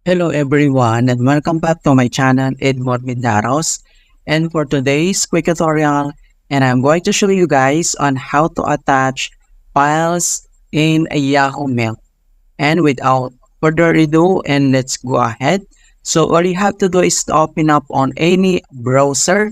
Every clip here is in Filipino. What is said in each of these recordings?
Hello everyone and welcome back to my channel Edmond Mindaros, and for today's quick tutorial and I'm going to show you guys on how to attach files in a Yahoo Mail. And without further ado, and let's go ahead. So all you have to do is to open up on any browser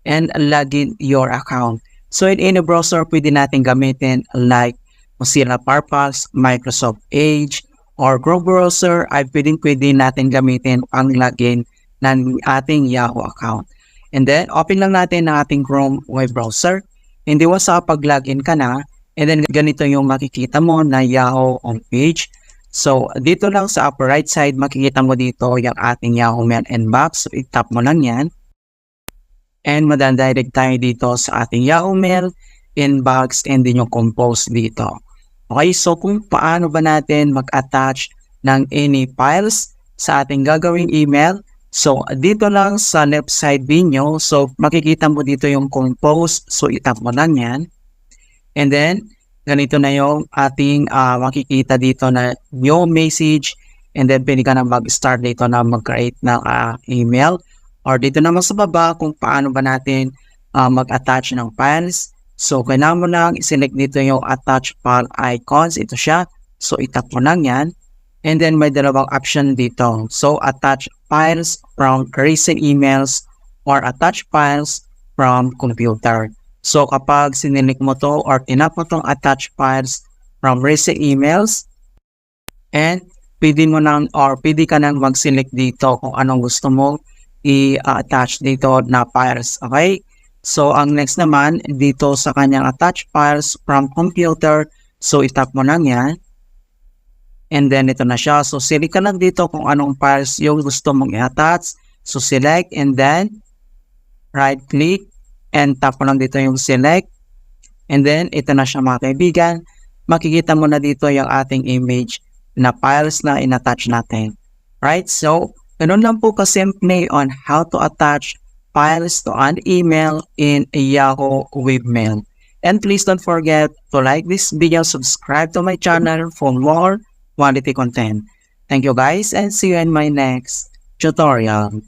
and log in your account. So in any browser pwede natin gamitin like Mozilla Firefox, Microsoft Edge, or Chrome browser ay pwede natin gamitin ang login ng ating Yahoo account. And then, open lang natin ang ating Chrome web browser. Hindi mo sa pag-login ka na, and then ganito yung makikita mo na Yahoo homepage. So, dito lang sa upper right side, makikita mo dito yung ating Yahoo Mail inbox. So, i-tap mo lang yan. And madandirect tayo dito sa ating Yahoo Mail inbox and din yung compose dito. Okay, so kung paano ba natin mag-attach ng any files sa ating gagawing email. So, dito lang sa left side video. So, makikita mo dito yung compose. So, itap mo lang yan. And then, ganito na yung ating makikita dito na new message. And then, pwede ka na mag-start dito na mag-create ng email. Or dito naman sa baba kung paano ba natin mag-attach ng files. So, kailangan mo lang i-select dito yung attach file icons. Ito siya. So, itap mo lang yan. And then, may dalawang option dito. So, attach files from recent emails or attach files from computer. So, kapag sinilik mo to or tinap mo tong attach files from recent emails, and pwede mo nang or pwede ka nang mag-select dito kung anong gusto mo i-attach dito na files. Okay? So, ang next naman, dito sa kanyang attach files from computer. So, itap mo lang yan. And then, ito na siya. So, select ka lang dito kung anong files yung gusto mong i-attach. So, select and then, right-click and tap mo lang dito yung select. And then, ito na siya mga kaibigan. Makikita mo na dito yung ating image na files na in-attach natin. Right? So, ganun lang po kasimple on how to attach files to an email in a Yahoo Webmail. And please don't forget to like this video, subscribe to my channel for more quality content. Thank you guys and see you in my next tutorial.